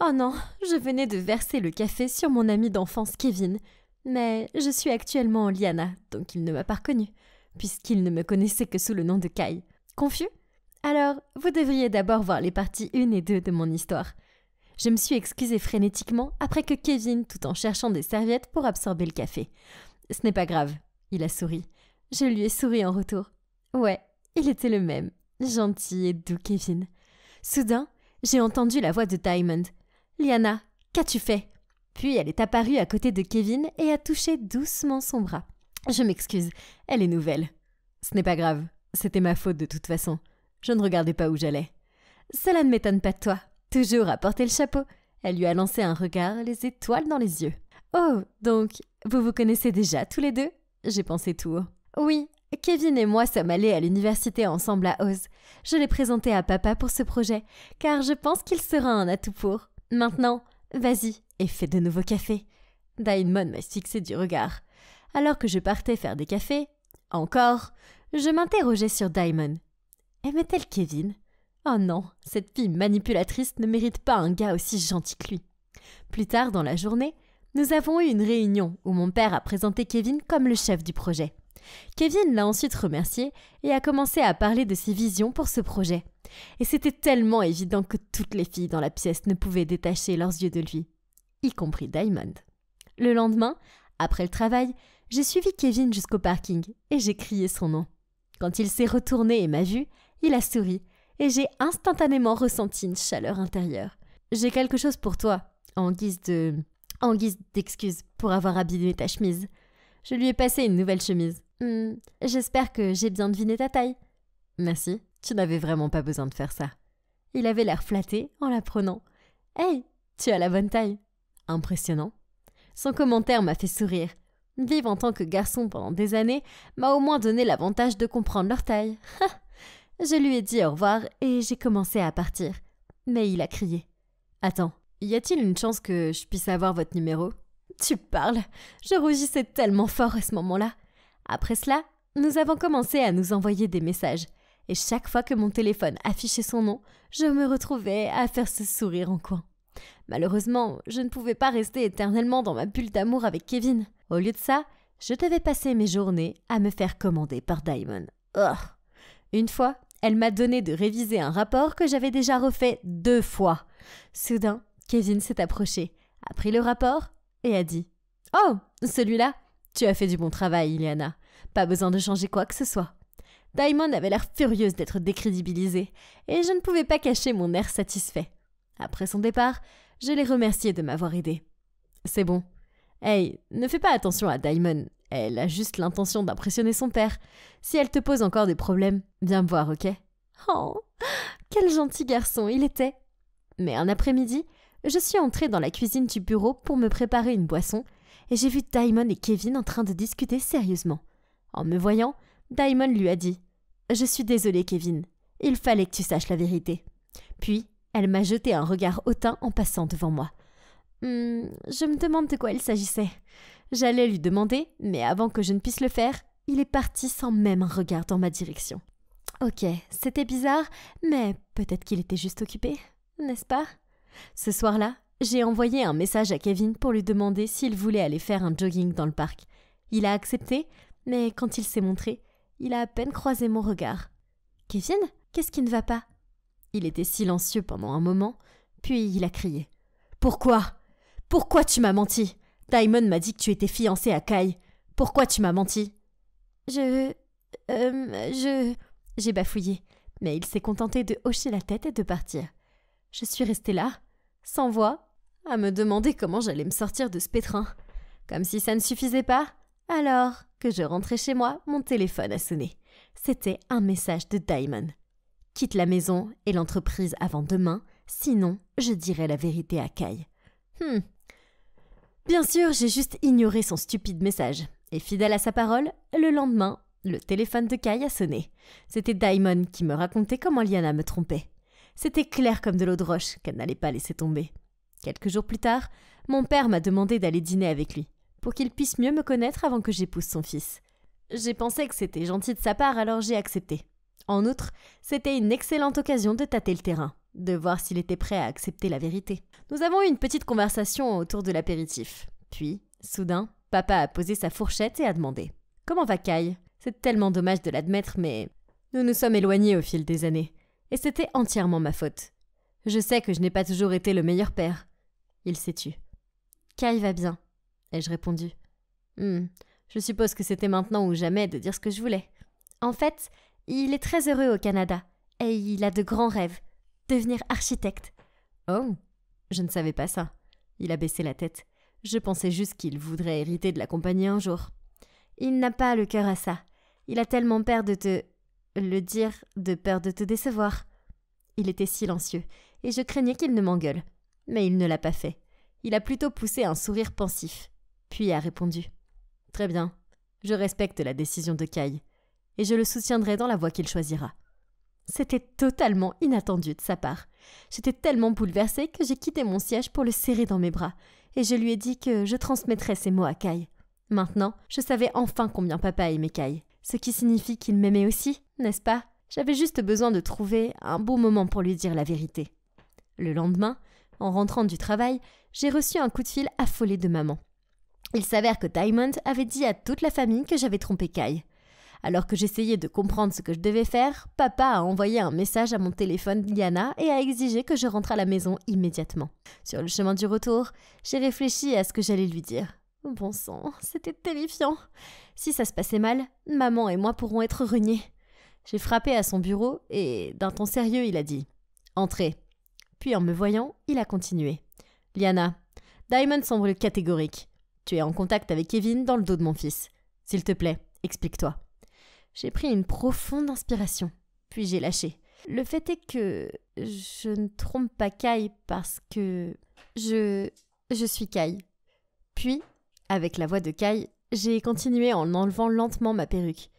Oh non, je venais de verser le café sur mon ami d'enfance Kevin. Mais je suis actuellement en Liana, donc il ne m'a pas reconnue, puisqu'il ne me connaissait que sous le nom de Kai. Confus? Alors, vous devriez d'abord voir les parties 1 et 2 de mon histoire. Je me suis excusée frénétiquement après que Kevin, tout en cherchant des serviettes pour absorber le café. Ce n'est pas grave, il a souri. Je lui ai souri en retour. Ouais, il était le même, gentil et doux Kevin. Soudain, j'ai entendu la voix de Diamond. « Liana, qu'as-tu fait ?» Puis elle est apparue à côté de Kevin et a touché doucement son bras. Je m'excuse, elle est nouvelle. Ce n'est pas grave, c'était ma faute de toute façon. Je ne regardais pas où j'allais. Cela ne m'étonne pas de toi. Toujours à porter le chapeau. Elle lui a lancé un regard, les étoiles dans les yeux. Oh, donc, vous vous connaissez déjà tous les deux? J'ai pensé tout haut. Oui, Kevin et moi sommes allés à l'université ensemble à Oz. Je l'ai présenté à papa pour ce projet, car je pense qu'il sera un atout pour. Maintenant, vas-y et fais de nouveaux cafés. Diamond m'a fixé du regard. Alors que je partais faire des cafés, encore, je m'interrogeais sur Diamond. Aimait-elle Kevin? Oh non, cette fille manipulatrice ne mérite pas un gars aussi gentil que lui. Plus tard dans la journée, nous avons eu une réunion où mon père a présenté Kevin comme le chef du projet. Kevin l'a ensuite remercié et a commencé à parler de ses visions pour ce projet. Et c'était tellement évident que toutes les filles dans la pièce ne pouvaient détacher leurs yeux de lui, y compris Diamond. Le lendemain, après le travail, j'ai suivi Kevin jusqu'au parking et j'ai crié son nom. Quand il s'est retourné et m'a vu, il a souri et j'ai instantanément ressenti une chaleur intérieure. J'ai quelque chose pour toi, en guise d'excuse pour avoir abîmé ta chemise. Je lui ai passé une nouvelle chemise. J'espère que j'ai bien deviné ta taille. Merci, tu n'avais vraiment pas besoin de faire ça. Il avait l'air flatté en la prenant. Hey, tu as la bonne taille. Impressionnant. Son commentaire m'a fait sourire. Vivre en tant que garçon pendant des années m'a au moins donné l'avantage de comprendre leur taille. Je lui ai dit au revoir et j'ai commencé à partir. Mais il a crié. Attends, y a-t-il une chance que je puisse avoir votre numéro? Tu parles. Je rougissais tellement fort à ce moment-là. Après cela, nous avons commencé à nous envoyer des messages. Et chaque fois que mon téléphone affichait son nom, je me retrouvais à faire ce sourire en coin. Malheureusement, je ne pouvais pas rester éternellement dans ma bulle d'amour avec Kevin. Au lieu de ça, je devais passer mes journées à me faire commander par Diamond. Ugh. Une fois, elle m'a donné de réviser un rapport que j'avais déjà refait 2 fois. Soudain, Kevin s'est approché, a pris le rapport et a dit « Oh, celui-là, tu as fait du bon travail, Iliana. Pas besoin de changer quoi que ce soit. » Diamond avait l'air furieuse d'être décrédibilisée et je ne pouvais pas cacher mon air satisfait. Après son départ, je l'ai remerciée de m'avoir aidée. C'est bon. Hey, ne fais pas attention à Diamond. Elle a juste l'intention d'impressionner son père. Si elle te pose encore des problèmes, viens me voir, ok? Oh, quel gentil garçon il était. Mais un après-midi, je suis entrée dans la cuisine du bureau pour me préparer une boisson et j'ai vu Diamond et Kevin en train de discuter sérieusement. En me voyant, Diamond lui a dit « Je suis désolée, Kevin. Il fallait que tu saches la vérité. » Puis, elle m'a jeté un regard hautain en passant devant moi. Je me demande de quoi il s'agissait. J'allais lui demander, mais avant que je ne puisse le faire, il est parti sans même un regard dans ma direction. Ok, c'était bizarre, mais peut-être qu'il était juste occupé, n'est-ce pas? Ce soir-là, j'ai envoyé un message à Kevin pour lui demander s'il voulait aller faire un jogging dans le parc. Il a accepté, mais quand il s'est montré, il a à peine croisé mon regard. « Kevin, qu'est-ce qui ne va pas ?» Il était silencieux pendant un moment, puis il a crié. « Pourquoi? Pourquoi tu m'as menti? Diamond m'a dit que tu étais fiancé à Kai. Pourquoi tu m'as menti? » J'ai bafouillé, mais il s'est contenté de hocher la tête et de partir. Je suis restée là, sans voix, à me demander comment j'allais me sortir de ce pétrin. Comme si ça ne suffisait pas, alors que je rentrais chez moi, mon téléphone a sonné. C'était un message de Diamond. « Quitte la maison et l'entreprise avant demain, sinon je dirai la vérité à Kai. » Bien sûr, j'ai juste ignoré son stupide message. Et fidèle à sa parole, le lendemain, le téléphone de Kai a sonné. C'était Diamond qui me racontait comment Liana me trompait. C'était clair comme de l'eau de roche qu'elle n'allait pas laisser tomber. Quelques jours plus tard, mon père m'a demandé d'aller dîner avec lui, pour qu'il puisse mieux me connaître avant que j'épouse son fils. J'ai pensé que c'était gentil de sa part, alors j'ai accepté. En outre, c'était une excellente occasion de tâter le terrain. de voir s'il était prêt à accepter la vérité. Nous avons eu une petite conversation autour de l'apéritif. Puis, soudain, papa a posé sa fourchette et a demandé « Comment va Kai ?» C'est tellement dommage de l'admettre, mais nous nous sommes éloignés au fil des années. Et c'était entièrement ma faute. Je sais que je n'ai pas toujours été le meilleur père. Il s'est tu. « Kai va bien », ai-je répondu. Je suppose que c'était maintenant ou jamais de dire ce que je voulais. En fait, il est très heureux au Canada et il a de grands rêves. Devenir architecte. Oh, je ne savais pas ça. Il a baissé la tête. Je pensais juste qu'il voudrait hériter de la compagnie un jour. Il n'a pas le cœur à ça. Il a tellement peur de te... de peur de te décevoir. Il était silencieux et je craignais qu'il ne m'engueule. Mais il ne l'a pas fait. Il a plutôt poussé un sourire pensif. Puis a répondu. Très bien, je respecte la décision de Kai, et je le soutiendrai dans la voie qu'il choisira. C'était totalement inattendu de sa part. J'étais tellement bouleversée que j'ai quitté mon siège pour le serrer dans mes bras, et je lui ai dit que je transmettrais ces mots à Kai. Maintenant, je savais enfin combien papa aimait Kai, ce qui signifie qu'il m'aimait aussi, n'est-ce pas? J'avais juste besoin de trouver un bon moment pour lui dire la vérité. Le lendemain, en rentrant du travail, j'ai reçu un coup de fil affolé de maman. Il s'avère que Diamond avait dit à toute la famille que j'avais trompé Kai. Alors que j'essayais de comprendre ce que je devais faire, papa a envoyé un message à mon téléphone Liana et a exigé que je rentre à la maison immédiatement. Sur le chemin du retour, j'ai réfléchi à ce que j'allais lui dire. Bon sang, c'était terrifiant. Si ça se passait mal, maman et moi pourrons être reniés. J'ai frappé à son bureau et, d'un ton sérieux, il a dit « Entrez ». Puis en me voyant, il a continué. « Liana, Diamond semble catégorique. Tu es en contact avec Kevin dans le dos de mon fils. S'il te plaît, explique-toi. » J'ai pris une profonde inspiration, puis j'ai lâché. Le fait est que je ne trompe pas Kai parce que je suis Kai. Puis, avec la voix de Kai, j'ai continué en enlevant lentement ma perruque.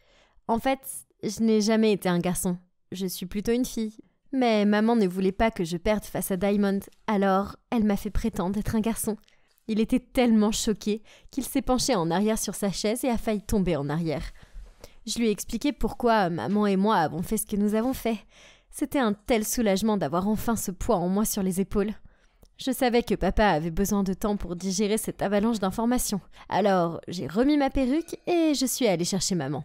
En fait, je n'ai jamais été un garçon. Je suis plutôt une fille. Mais maman ne voulait pas que je perde face à Diamond, alors elle m'a fait prétendre être un garçon. Il était tellement choqué qu'il s'est penché en arrière sur sa chaise et a failli tomber en arrière. Je lui ai expliqué pourquoi maman et moi avons fait ce que nous avons fait. C'était un tel soulagement d'avoir enfin ce poids en moi sur les épaules. Je savais que papa avait besoin de temps pour digérer cette avalanche d'informations. Alors, j'ai remis ma perruque et je suis allée chercher maman.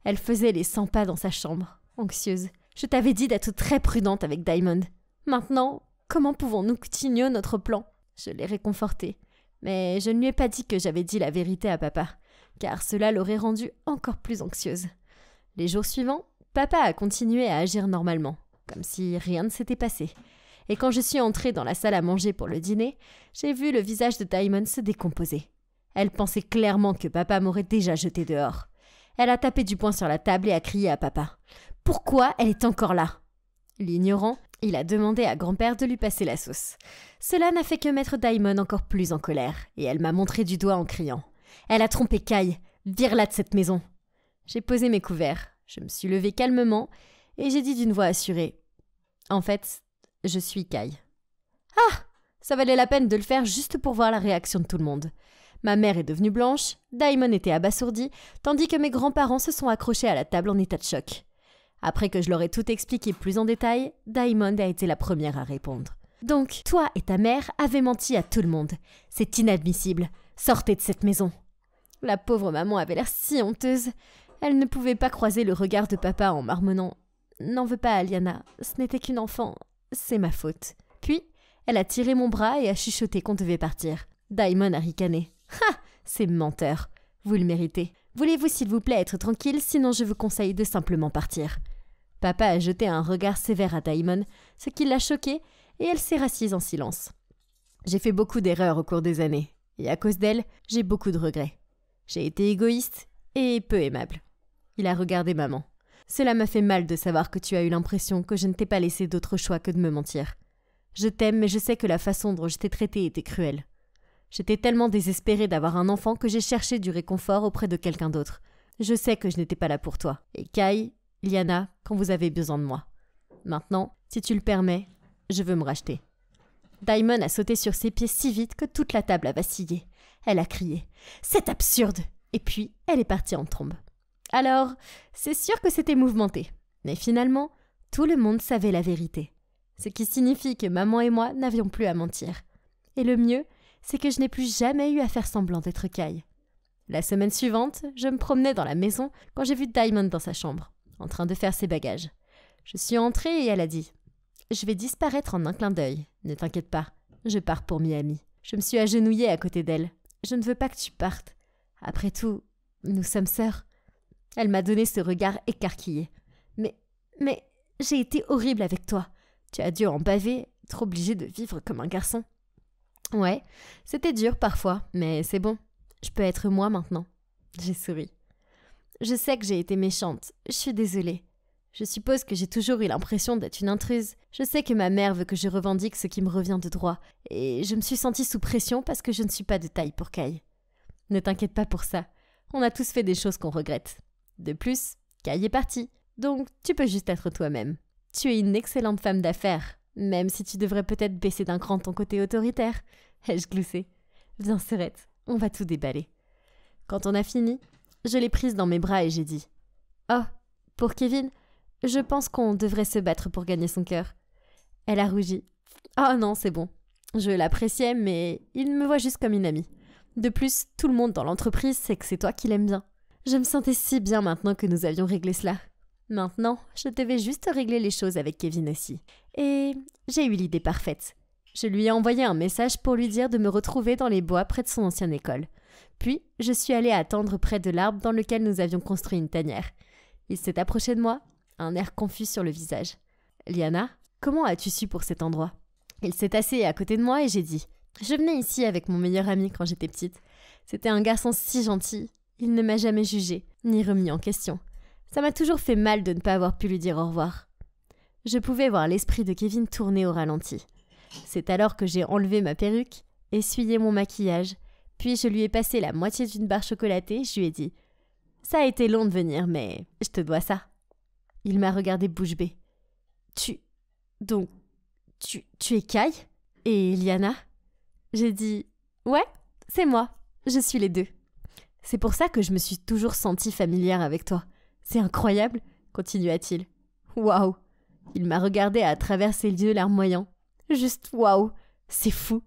Elle faisait les 100 pas dans sa chambre, anxieuse. Je t'avais dit d'être très prudente avec Diamond. Maintenant, comment pouvons-nous continuer notre plan ? Je l'ai réconfortée. Mais je ne lui ai pas dit que j'avais dit la vérité à papa, car cela l'aurait rendue encore plus anxieuse. Les jours suivants, papa a continué à agir normalement, comme si rien ne s'était passé. Et quand je suis entrée dans la salle à manger pour le dîner, j'ai vu le visage de Diamond se décomposer. Elle pensait clairement que papa m'aurait déjà jeté dehors. Elle a tapé du poing sur la table et a crié à papa. « Pourquoi elle est encore là ?» L'ignorant, il a demandé à grand-père de lui passer la sauce. Cela n'a fait que mettre Diamond encore plus en colère, et elle m'a montré du doigt en criant. « Elle a trompé Kai, vire-la de cette maison !» J'ai posé mes couverts, je me suis levée calmement, et j'ai dit d'une voix assurée. « En fait, je suis Kai. » Ah ! Ça valait la peine de le faire juste pour voir la réaction de tout le monde. Ma mère est devenue blanche, Diamond était abasourdi, tandis que mes grands-parents se sont accrochés à la table en état de choc. Après que je leur ai tout expliqué plus en détail, Diamond a été la première à répondre. « Donc, toi et ta mère avez menti à tout le monde. C'est inadmissible. Sortez de cette maison. » La pauvre maman avait l'air si honteuse. Elle ne pouvait pas croiser le regard de papa en marmonnant « N'en veux pas, Liana, ce n'était qu'une enfant. C'est ma faute. » Puis, elle a tiré mon bras et a chuchoté qu'on devait partir. Diamond a ricané. « Ha ! C'est menteur. Vous le méritez. Voulez-vous s'il vous plaît être tranquille, sinon je vous conseille de simplement partir. » Papa a jeté un regard sévère à Diamond, ce qui l'a choquée, et elle s'est rassise en silence. J'ai fait beaucoup d'erreurs au cours des années, et à cause d'elle, j'ai beaucoup de regrets. J'ai été égoïste et peu aimable. Il a regardé maman. Cela m'a fait mal de savoir que tu as eu l'impression que je ne t'ai pas laissé d'autre choix que de me mentir. Je t'aime, mais je sais que la façon dont je t'ai traité était cruelle. J'étais tellement désespérée d'avoir un enfant que j'ai cherché du réconfort auprès de quelqu'un d'autre. Je sais que je n'étais pas là pour toi. Et Kai, Liana, quand vous avez besoin de moi. Maintenant, si tu le permets, je veux me racheter. Diamond a sauté sur ses pieds si vite que toute la table a vacillé. Elle a crié « C'est absurde !» Et puis, elle est partie en trombe. Alors, c'est sûr que c'était mouvementé. Mais finalement, tout le monde savait la vérité. ce qui signifie que maman et moi n'avions plus à mentir. Et le mieux, c'est que je n'ai plus jamais eu à faire semblant d'être Kai. La semaine suivante, je me promenais dans la maison quand j'ai vu Diamond dans sa chambre, en train de faire ses bagages. Je suis entrée et elle a dit « Je vais disparaître en un clin d'œil, ne t'inquiète pas, je pars pour Miami. » Je me suis agenouillée à côté d'elle. « Je ne veux pas que tu partes. Après tout, nous sommes sœurs. » Elle m'a donné ce regard écarquillé. « Mais, j'ai été horrible avec toi. Tu as dû en baver, être obligée de vivre comme un garçon. » Ouais, c'était dur parfois, mais c'est bon. Je peux être moi maintenant. J'ai souri. Je sais que j'ai été méchante. Je suis désolée. Je suppose que j'ai toujours eu l'impression d'être une intruse. Je sais que ma mère veut que je revendique ce qui me revient de droit, et je me suis sentie sous pression parce que je ne suis pas de taille pour Kai. Ne t'inquiète pas pour ça. On a tous fait des choses qu'on regrette. De plus, Kai est parti, donc tu peux juste être toi-même. Tu es une excellente femme d'affaires, même si tu devrais peut-être baisser d'un cran ton côté autoritaire. Ai-je gloussé? Viens, Serette, on va tout déballer. Quand on a fini, je l'ai prise dans mes bras et j'ai dit « Oh, pour Kevin, je pense qu'on devrait se battre pour gagner son cœur. » Elle a rougi. « Oh non, c'est bon. Je l'appréciais, mais il me voit juste comme une amie. De plus, tout le monde dans l'entreprise sait que c'est toi qui l'aimes bien. Je me sentais si bien maintenant que nous avions réglé cela. Maintenant, je devais juste régler les choses avec Kevin aussi. Et j'ai eu l'idée parfaite. Je lui ai envoyé un message pour lui dire de me retrouver dans les bois près de son ancienne école. Puis, je suis allée attendre près de l'arbre dans lequel nous avions construit une tanière. Il s'est approché de moi, un air confus sur le visage. « Liana, comment as-tu su pour cet endroit ?» Il s'est assis à côté de moi et j'ai dit « Je venais ici avec mon meilleur ami quand j'étais petite. C'était un garçon si gentil. Il ne m'a jamais jugé, ni remis en question. Ça m'a toujours fait mal de ne pas avoir pu lui dire au revoir. » Je pouvais voir l'esprit de Kevin tourner au ralenti. C'est alors que j'ai enlevé ma perruque, essuyé mon maquillage, puis je lui ai passé la moitié d'une barre chocolatée. Je lui ai dit « Ça a été long de venir, mais je te dois ça. » Il m'a regardé bouche bée. « Tu es Kai et Liana ?» J'ai dit « Ouais, c'est moi. Je suis les deux. C'est pour ça que je me suis toujours sentie familière avec toi. C'est incroyable, » continua-t-il. « Waouh !» Il m'a regardé à travers ses yeux larmoyants. « Juste waouh, c'est fou.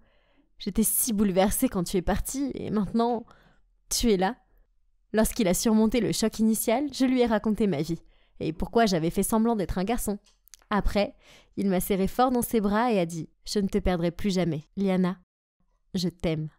J'étais si bouleversée quand tu es partie et maintenant, tu es là. » Lorsqu'il a surmonté le choc initial, je lui ai raconté ma vie et pourquoi j'avais fait semblant d'être un garçon. Après, il m'a serré fort dans ses bras et a dit « Je ne te perdrai plus jamais. Liana, je t'aime. »